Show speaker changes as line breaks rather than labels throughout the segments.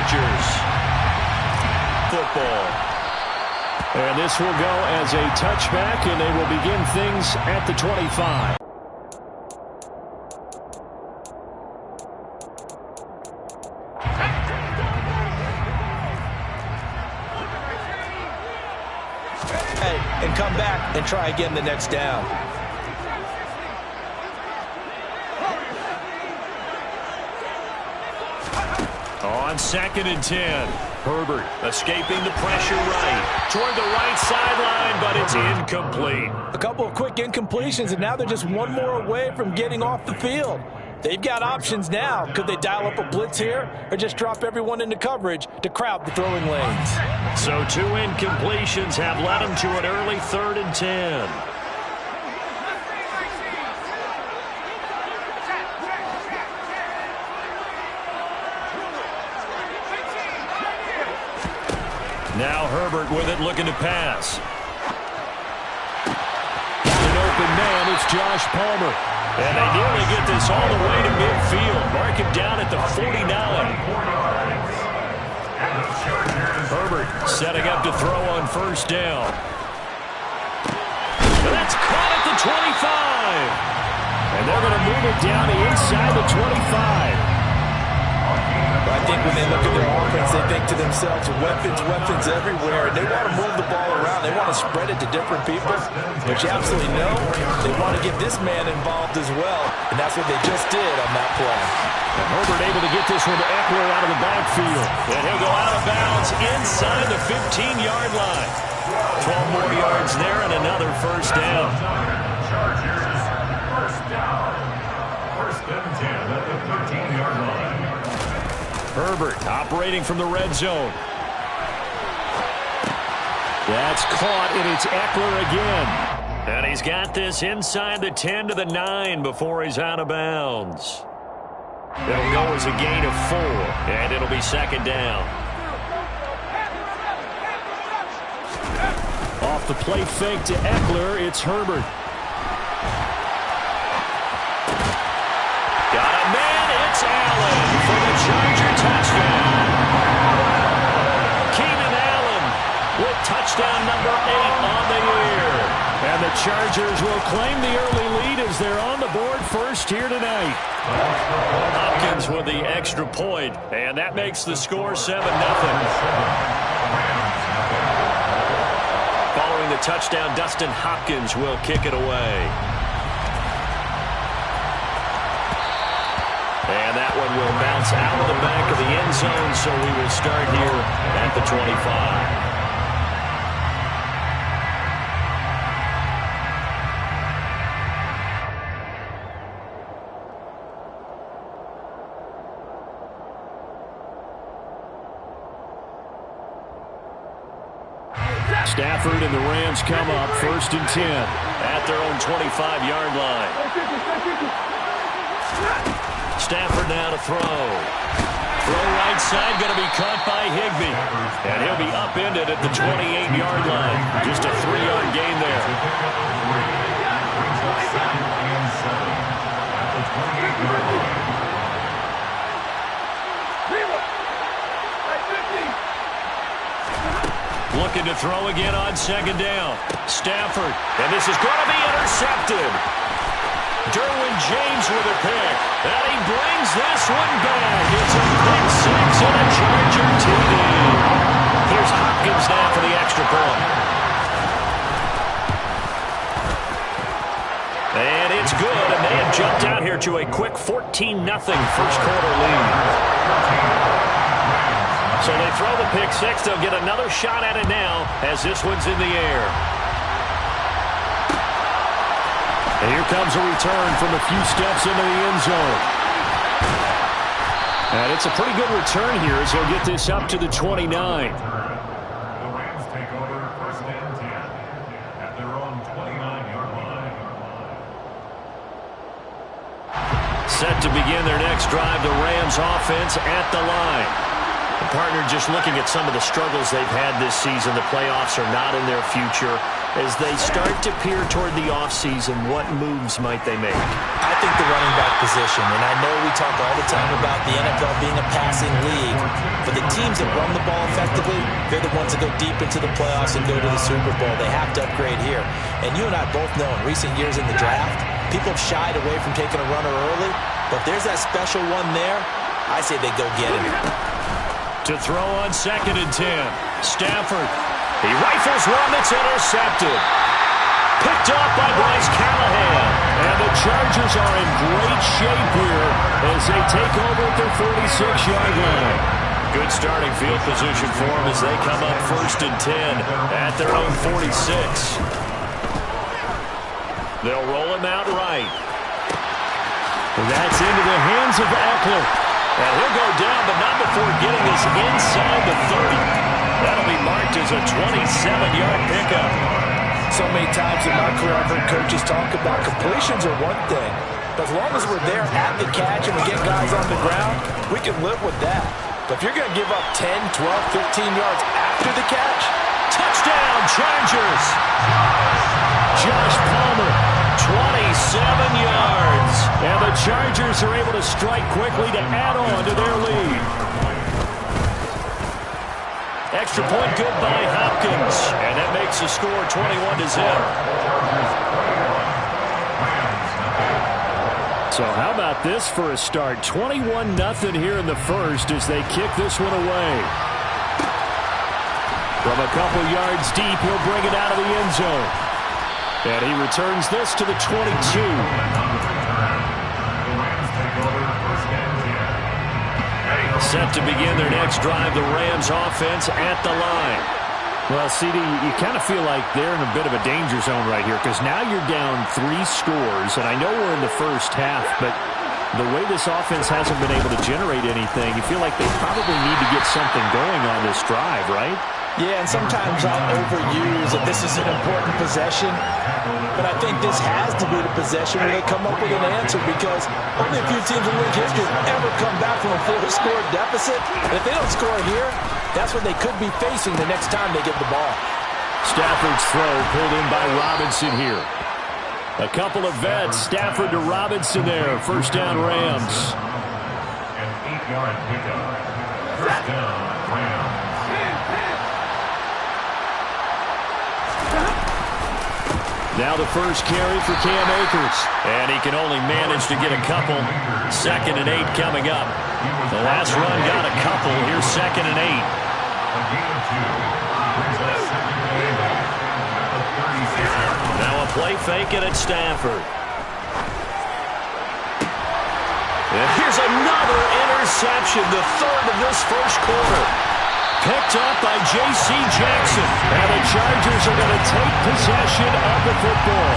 Chargers football.
And this will go as a touchback, and they will begin things at the 25.
And come back and try again the next down.
On 2nd and 10. Herbert escaping the pressure right. Toward the right sideline, but it's incomplete.
A couple of quick incompletions, and now they're just one more away from getting off the field. They've got options now. Could they dial up a blitz here or just drop everyone into coverage to crowd the throwing lanes?
So 2 incompletions have led them to an early 3rd and 10. Now Herbert with it, looking to pass. Got an open man, it's Josh Palmer. And they nearly get this all the way to midfield. Mark him down at the 49. Herbert setting up to throw on 1st down. And that's caught at the 25. And they're going to move it down to inside the 25.
I think when they look at their offense, they think to themselves, weapons everywhere. And they want to move the ball around. They want to spread it to different people. But you absolutely know they want to get this man involved as well. And that's what they just did on that play.
And Herbert able to get this one to Eckler out of the backfield. And he'll go out of bounds inside the 15-yard line. 12 more yards there and another 1st down.
First and 10 at the 15-yard line.
Herbert operating from the red zone. That's caught, and it's Eckler again. And he's got this inside the 10 to the 9 before he's out of bounds. It'll go as a gain of 4, and it'll be 2nd down. Off the play fake to Eckler, it's Herbert. Got a man, it's Allen for the Charger touchdown. Keenan Allen with touchdown number 8 on the year. And the Chargers will claim the early lead as they're on the board first here tonight. Hopkins with the extra point, and that makes the score 7-0. Following the touchdown, Dustin Hopkins will kick it away. And that one will bounce out of the back of the end zone, so we will start here at the 25. Stafford and the Rams come up 1st and 10 at their own 25-yard line. Stafford now to throw. Throw right side, going to be caught by Higbee. And he'll be upended at the 28-yard line. Just a 3-yard gain there. Looking to throw again on 2nd down. Stafford, and this is going to be intercepted. Derwin James with a pick. And he brings this one back. It's a pick 6 and a Charger TD. Here's Hopkins now for the extra point. And it's good, and they have jumped out here to a quick 14-0 first quarter lead. So they throw the pick 6. They'll get another shot at it now as this one's in the air. And here comes a return from a few steps into the end zone. And it's a pretty good return here as they'll get this up to the 29.
The Rams take over 1st and 10 at their own 29-yard line.
Set to begin their next drive, the Rams offense at the line. Partner, just looking at some of the struggles they've had this season, the playoffs are not in their future. As they start to peer toward the offseason, what moves might they make?
I think the running back position, and I know we talk all the time about the NFL being a passing league, but the teams that run the ball effectively, they're the ones that go deep into the playoffs and go to the Super Bowl. They have to upgrade here. And you and I both know in recent years in the draft, people have shied away from taking a runner early, but if there's that special one there, I say they go get him.
To throw on 2nd and 10. Stafford. He rifles one that's intercepted. Picked up by Bryce Callahan. And the Chargers are in great shape here as they take over at their 46-yard line. Good starting field position for them as they come up 1st and 10 at their own 46. They'll roll him out right. That's into the hands of Eckler. And he'll go down, but not before getting us inside the 30. That'll be marked as a 27-yard pickup.
So many times in my career, I've heard coaches talk about completions are one thing. But as long as we're there at the catch and we get guys on the ground, we can live with that. But if you're going to give up 10, 12, 15 yards after the catch,
touchdown, Chargers! Josh Palmer, 27 yards. And the Chargers are able to strike quickly to add on to their lead. Extra point good by Hopkins. And that makes the score 21-0. So how about this for a start? 21-0 here in the first as they kick this one away. From a couple yards deep, he'll bring it out of the end zone. And he returns this to the 22. Set to begin their next drive, the Rams offense at the line.
Well, CD, you kind of feel like they're in a bit of a danger zone right here because now you're down 3 scores, and I know we're in the first half, but the way this offense hasn't been able to generate anything, you feel like they probably need to get something going on this drive, right?
Yeah, and sometimes I'll overuse that this is an important possession, but I think this has to be the possession where they come up with an answer because only a few teams in league history have ever come back from a 4-score deficit. And if they don't score here, that's what they could be facing the next time they get the ball.
Stafford's throw pulled in by Robinson here. A couple of vets, Stafford to Robinson there. First down, Rams.
An 8-yard pickup. First down, Rams.
Now the first carry for Cam Akers. And he can only manage to get a couple. 2nd and 8 coming up. The last run got a couple. Here's 2nd and 8. Now a play fake it at Stafford. And here's another interception, the 3rd of this first quarter. Picked up by J.C. Jackson. And the Chargers are going to take possession of the football.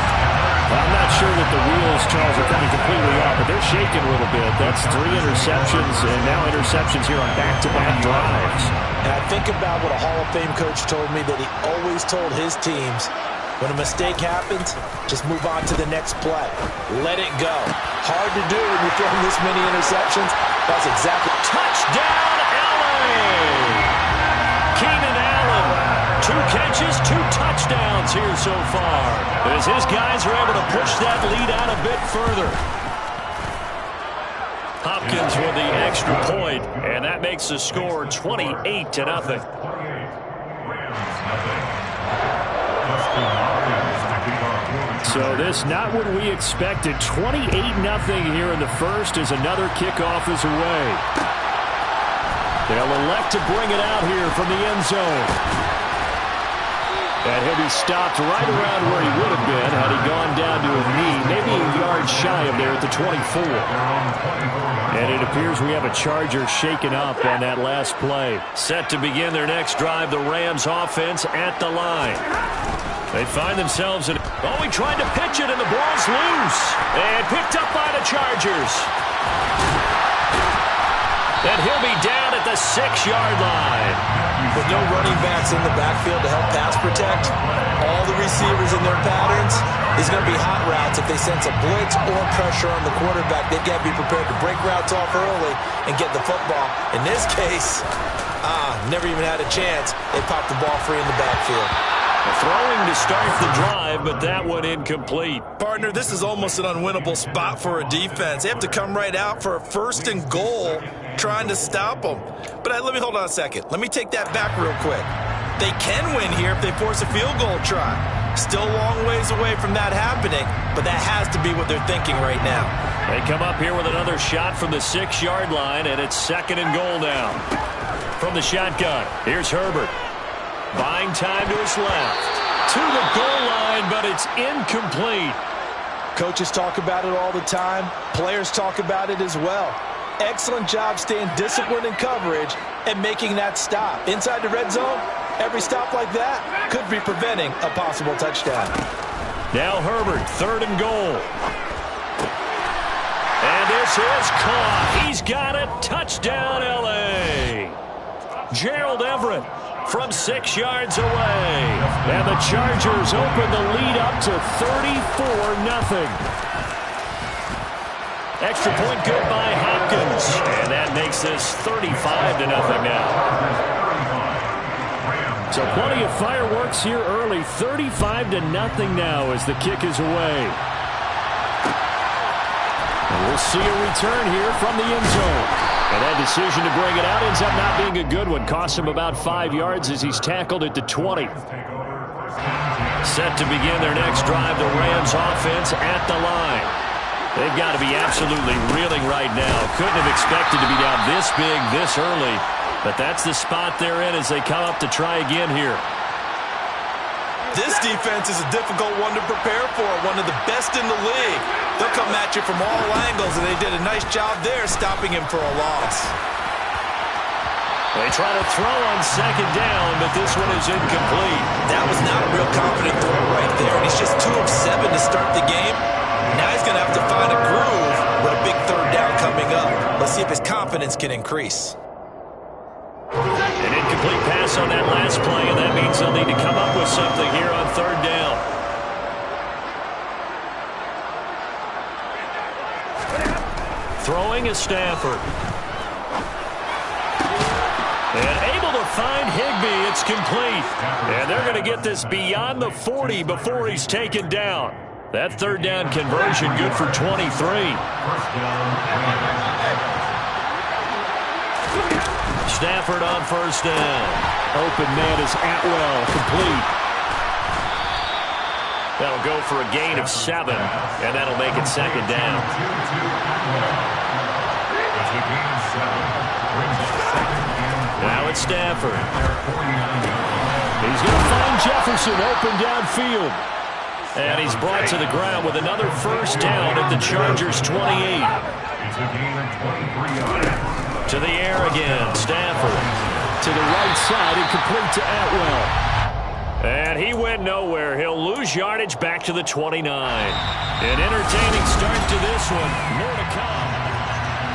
I'm not sure that the wheels, Charles, are coming completely off, but they're shaking a little bit. That's 3 interceptions, and now interceptions here on back-to-back drives.
And I think about what a Hall of Fame coach told me that he always told his teams, when a mistake happens, just move on to the next play. Let it go. Hard to do when you're throwing this many interceptions. That's exactly.
Touchdown, L.A. Keenan Allen, 2 catches, 2 touchdowns here so far. As his guys are able to push that lead out a bit further. Hopkins with the extra point, and that makes the score 28-0. So this not what we expected. 28-0 here in the first as another kickoff is away. They'll elect to bring it out here from the end zone. And he'll be stopped right around where he would have been had he gone down to a knee, maybe a yard shy of there at the 24. And it appears we have a Charger shaken up on that last play. Set to begin their next drive, the Rams offense at the line. They find themselves in... Oh, he tried to pitch it, and the ball's loose. And picked up by the Chargers. And he'll be down at the 6-yard line.
With no running backs in the backfield to help pass protect, all the receivers in their patterns, is going to be hot routes if they sense a blitz or pressure on the quarterback. They've got to be prepared to break routes off early and get the football. In this case, Never even had a chance. They popped the ball free in the backfield.
Throwing to start the drive, but that one incomplete.
Partner, this is almost an unwinnable spot for a defense. They have to come right out for a 1st and goal trying to stop them. But let me hold on a second. Let me take that back real quick. They can win here if they force a field goal try. Still a long ways away from that happening, but that has to be what they're thinking right now.
They come up here with another shot from the 6-yard line, and it's 2nd and goal now. From the shotgun, here's Herbert. Buying time to his left. To the goal line, but it's incomplete.
Coaches talk about it all the time. Players talk about it as well. Excellent job staying disciplined in coverage and making that stop. Inside the red zone, every stop like that could be preventing a possible touchdown.
Now Herbert, 3rd and goal. And this is caught. He's got it. Touchdown, L.A. Gerald Everett from 6 yards away. And the Chargers open the lead up to 34-0. Extra point good by Hopkins. And that makes this 35-0 now. So plenty of fireworks here early. 35-0 now as the kick is away. And we'll see a return here from the end zone. And that decision to bring it out ends up not being a good one. Costs him about 5 yards as he's tackled at the 20. Set to begin their next drive, the Rams offense at the line. They've got to be absolutely reeling right now. Couldn't have expected to be down this big this early. But that's the spot they're in as they come up to try again here.
This defense is a difficult one to prepare for, one of the best in the league. They'll come at you from all angles, and they did a nice job there stopping him for a loss.
They try to throw on 2nd down, but this one is incomplete.
That was not a real confident throw right there, and he's just 2 of 7 to start the game. Now he's going to have to find a groove with a big 3rd down coming up. Let's see if his confidence can increase.
An incomplete pass on that last play, and that means they'll need to come up with something here on 3rd down. Throwing is Stafford. And able to find Higbee. It's complete. And they're going to get this beyond the 40 before he's taken down. That 3rd down conversion good for 23. Stafford on 1st down. Open man is Atwell, complete. That'll go for a gain of 7, and that'll make it 2nd down. Now it's Stafford. He's going to find Jefferson open downfield. And he's brought to the ground with another 1st down at the Chargers' 28. To the air again, Stafford. To the right side, incomplete to Atwell. And he went nowhere. He'll lose yardage back to the 29. An entertaining start to this one. More to come.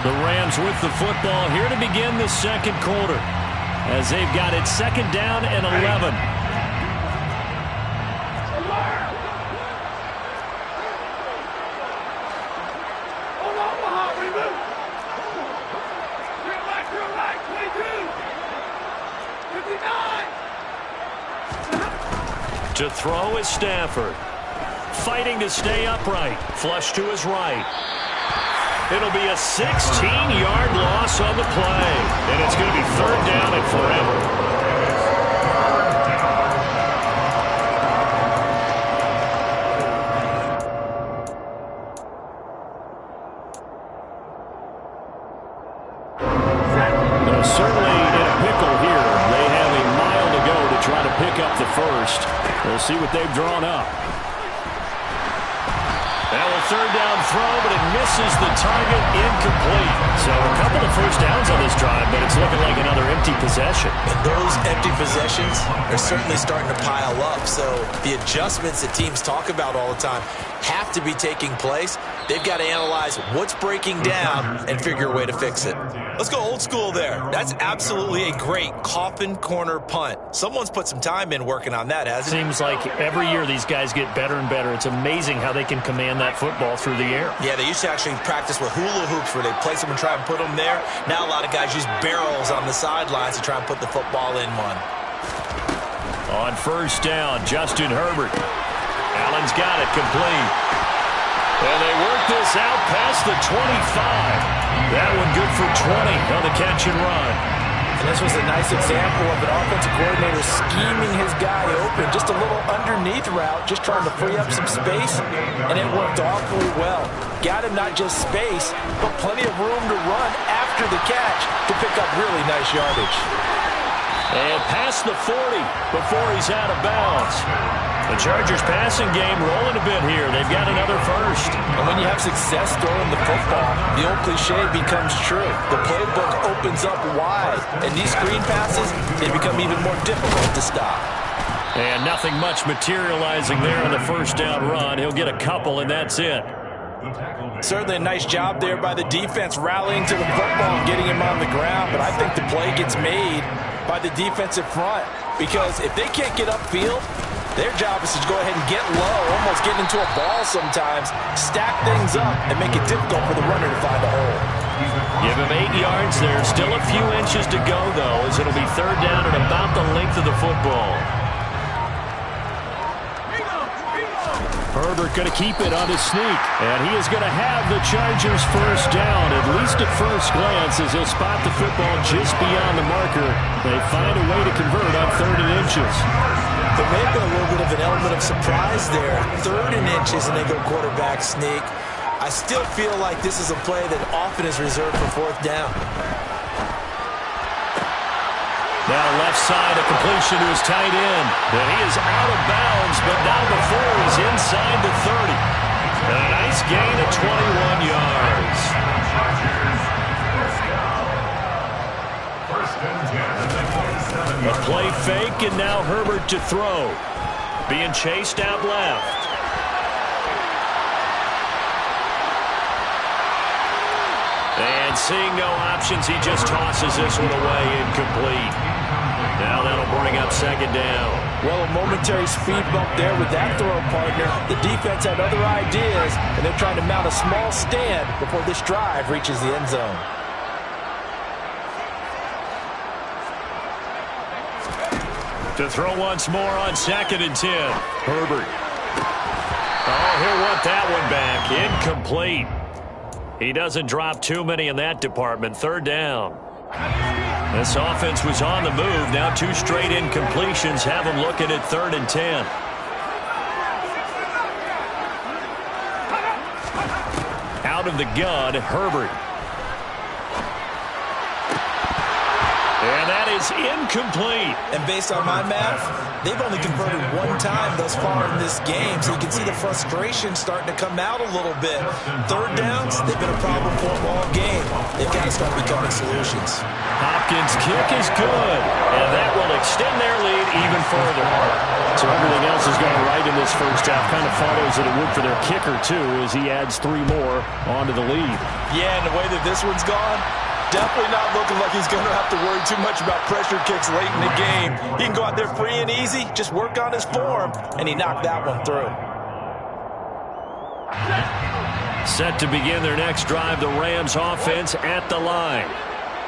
The Rams with the football here to begin the 2nd quarter, as they've got it 2nd down and 11. To throw is Stafford. Fighting to stay upright. Flush to his right. It'll be a 16-yard loss on the play. And it's going to be 3rd down and forever. Certainly in a pickle here. They have a mile to go to try to pick up the 1st. We'll see what they've drawn up. Now a 3rd down throw, but it misses the target, incomplete. So a couple of 1st downs on this drive, but it's looking like another empty possession.
And those empty possessions are certainly starting to pile up. So the adjustments that teams talk about all the time have to be taking place. they've got to analyze what's breaking down and figure a way to fix it. Let's go old school there. That's absolutely a great coffin corner punt. Someone's put some time in working on that, hasn't it?
Seems like every year these guys get better and better. It's amazing how they can command that football through the air.
Yeah, they used to actually practice with hula hoops where they place them and try and put them there. Now a lot of guys use barrels on the sidelines to try and put the football in one.
On first down, Justin Herbert. Allen's got it complete. And they work this out past the 25. That one good for 20 on the catch and run.
And this was a nice example of an offensive coordinator scheming his guy open. Just a little underneath route, just trying to free up some space. And it worked awfully well. Got him not just space, but plenty of room to run after the catch to pick up really nice yardage.
And past the 40 before he's out of bounds. The Chargers passing game rolling a bit here. They've got another first.
And when you have success throwing the football, the old cliche becomes true. The playbook opens up wide. And these screen passes, they become even more difficult to stop.
And nothing much materializing there on the first down run. He'll get a couple, and that's it.
Certainly a nice job there by the defense rallying to the football and getting him on the ground. But I think the play gets made by the defensive front. Because if they can't get upfield, their job is to go ahead and get low, almost get into a ball sometimes, stack things up, and make it difficult for the runner to find a hole.
Give him 8 yards there. Still a few inches to go, though, as it'll be third down at about the length of the football.
Herbert going to keep it on his sneak. And he is going to have the Chargers first down, at least at first glance, as he'll spot the football just beyond the marker. They find a way to convert on 3rd and inches.
There may have been a little bit of an element of surprise there. 3rd and inches, and they go quarterback sneak. I still feel like this is a play that often is reserved for 4th down.
Now left side, a completion to his tight end. And he is out of bounds, but now before he's inside the 30. And a nice gain of 21 yards. A play fake, and now Herbert to throw. Being chased out left. And seeing no options, he just tosses this one away, incomplete. Now that'll bring up 2nd down.
Well, a momentary speed bump there with that throw partner. The defense had other ideas, and they're trying to mount a small stand before this drive reaches the end zone.
To throw once more on 2nd and 10. Herbert. Oh, he'll want that one back. Incomplete. He doesn't drop too many in that department. 3rd down. This offense was on the move. Now 2 straight incompletions have him looking at 3rd and 10. Out of the gun, Herbert. And that is incomplete.
And based on my math, they've only converted 1 time thus far in this game, so you can see the frustration starting to come out a little bit. 3rd downs, they've been a problem for them all game. They've got to start becoming solutions.
Hopkins' kick is good, and that will extend their lead even further.
So everything else has gone right in this first half. Kind of follows that it would for their kicker, too, as he adds 3 more onto the lead.
Yeah, and the way that this one's gone, definitely not looking like he's going to have to worry too much about pressure kicks late in the game. He can go out there free and easy, just work on his form, and he knocked that one through.
Set to begin their next drive, the Rams offense at the line.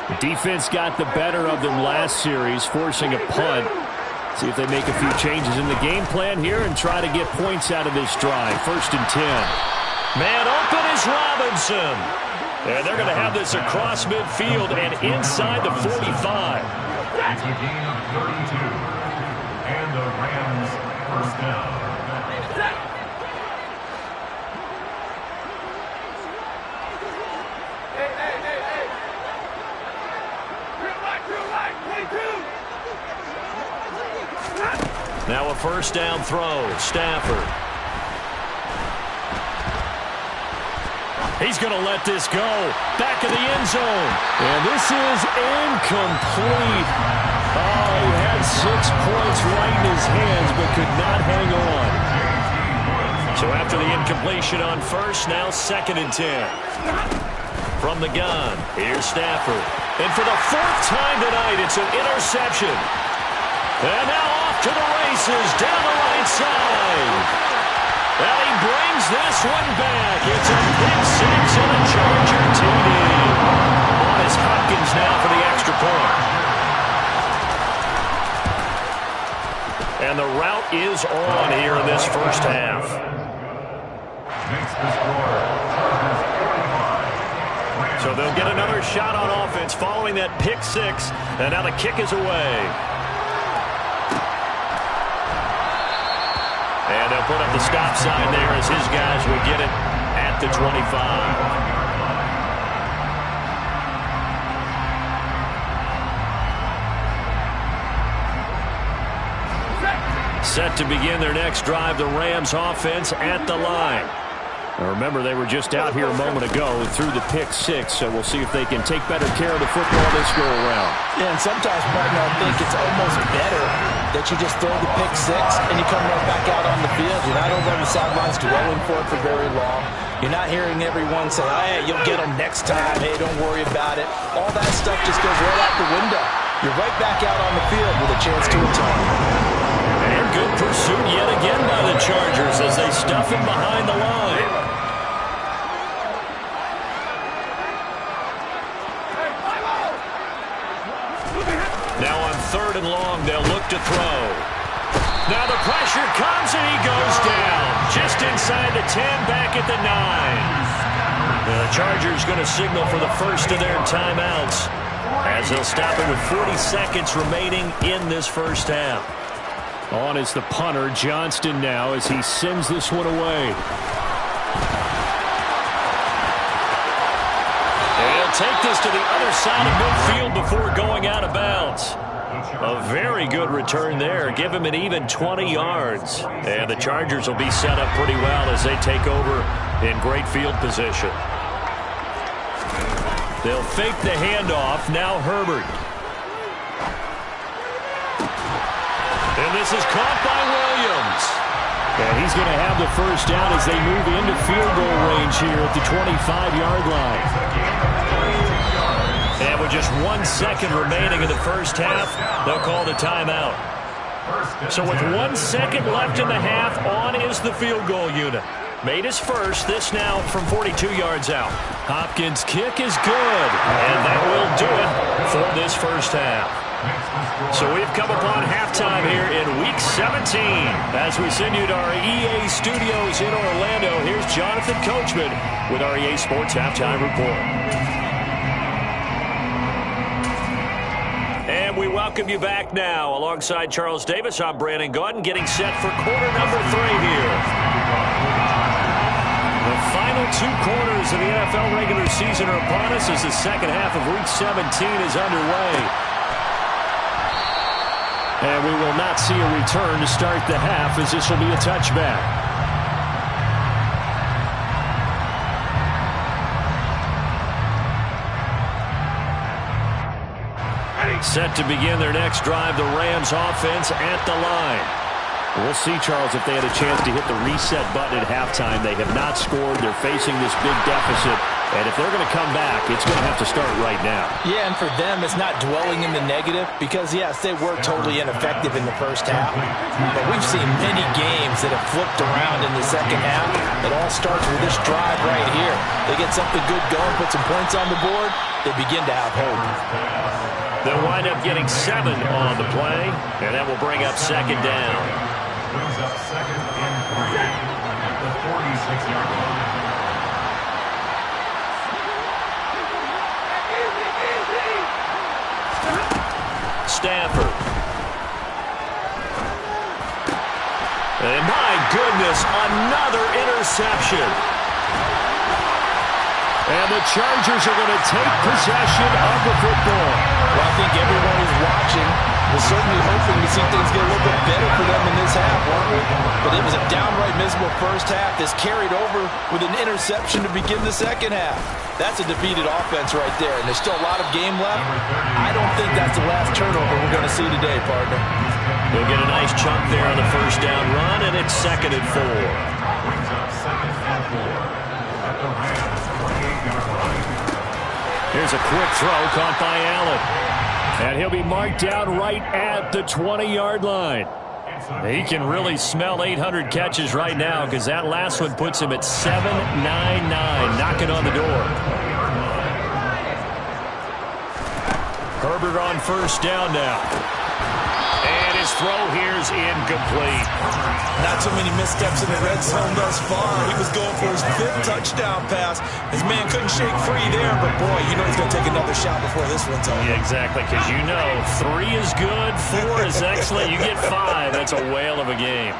The defense got the better of them last series, forcing a punt. See if they make a few changes in the game plan here and try to get points out of this drive. 1st and 10.
Man open is Robinson. And they're going to have this across midfield and inside the 45.
It's a gain of 32. And the Rams first down.
Now a first down throw. Stafford. He's going to let this go. Back of the end zone. And this is incomplete. Oh, he had 6 points right in his hands, but could not hang on. So after the incompletion on first, now 2nd and 10. From the gun, here's Stafford. And for the 4th time tonight, it's an interception. And now off to the races down the right side. And he brings this one back. It's a pick six and a Charger TD. On is Hopkins now for the extra point. And the route is on here in this first half.
Makes the score.
So they'll get another shot on offense following that pick six. And now the kick is away. And they'll put up the stop sign there as his guys will get it at the 25. Set to begin their next drive, the Rams offense at the line. Now remember, they were just out here a moment ago and threw the pick six, so we'll see if they can take better care of the football this go around.
Yeah, and sometimes, partner, I think it's almost better that you just throw the pick six and you come right back out on the field. You're not over on the sidelines dwelling for it for very long. You're not hearing everyone say, oh, hey, you'll get them next time. Hey, don't worry about it. All that stuff just goes right out the window. You're right back out on the field with a chance to atone.
And good pursuit yet again by the Chargers as they stuff him behind the line. Now on 3rd and long, they'll look to throw. Now the pressure comes and he goes down. Just inside the 10, back at the 9. The Chargers going to signal for the first of their timeouts as they'll stop it with 40 seconds remaining in this first half.
On is the punter, Johnston, now as he sends this one away.
And he'll take this to the other side of midfield before going out of bounds. A very good return there. Give him an even 20 yards. And the Chargers will be set up pretty well as they take over in great field position. They'll fake the handoff. Now Herbert. And this is caught by Williams.
And he's going to have the first down as they move into field goal range here at the 25-yard line.
And with just 1 second remaining in the first half, they'll call the timeout. So with 1 second left in the half, on is the field goal unit. Made his first, this now from 42 yards out. Hopkins' kick is good, and that will do it for this first half. So we've come upon halftime here in Week 17. As we send you to our EA studios in Orlando, here's Jonathan Coachman with our EA Sports Halftime Report. And we welcome you back now. Alongside Charles Davis, I'm Brandon Gaudin, getting set for quarter number 3 here. The final 2 quarters of the NFL regular season are upon us as the second half of Week 17 is underway. And we will not see a return to start the half as this will be a touchback. Set to begin their next drive, the Rams offense at the line. We'll see, Charles, if they had a chance to hit the reset button at halftime. They have not scored. They're facing this big deficit. And if they're going to come back, it's going to have to start right now.
Yeah, and for them, it's not dwelling in the negative because, yes, they were totally ineffective in the first half. But we've seen many games that have flipped around in the second half. It all starts with this drive right here. They get something good going, put some points on the board, they begin to have hope.
They'll wind up getting 7 on the play, and that will bring up second down.
Brings up 2nd and 3 at the 46-yard line.
Stafford. And my goodness, another interception.
And the Chargers are going to take possession of the football.
Well, I think everyone who's watching was certainly hoping to see things get a little bit better for them in this half, weren't we? But it was a downright miserable first half. This carried over with an interception to begin the second half. That's a defeated offense right there, and there's still a lot of game left. I don't think that's the last turnover we're going to see today, partner.
They'll get a nice chunk there on the first down run, and it's 2nd and 4.
Rams' 28-yard line.
Here's a quick throw caught by Allen. And he'll be marked down right at the 20-yard line. He can really smell 800 catches right now because that last one puts him at 799, knocking on the door. Herbert on first down now. And his throw here's incomplete.
Not too many missteps in the red zone thus far. He was going for his 5th touchdown pass. His man couldn't shake free there, but boy, you know he's going to take another shot before this one's over.
Yeah, exactly, because you know 3 is good, 4 is excellent. You get 5. That's a whale of a game.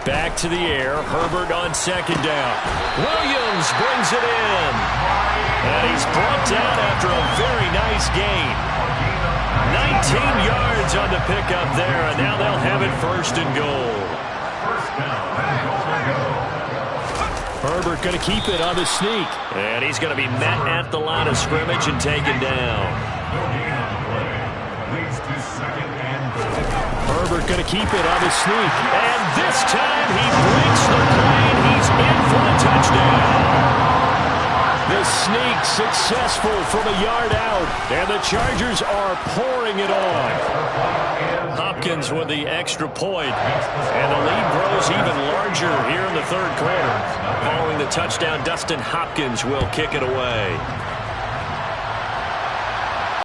Back to the air. Herbert on second down. Williams brings it in. And he's brought down after a very nice gain. 19 yards on the pickup there, and now they'll have it first and goal. Herbert going to keep it on the sneak. And he's going to be met at the line of scrimmage and taken down. Herbert going to keep it on the sneak. And this time he breaks the plane. He's in for a touchdown. The sneak successful from a yard out, and the Chargers are pouring it on. Hopkins with the extra point, and the lead grows even larger here in the third quarter. Following the touchdown, Dustin Hopkins will kick it away.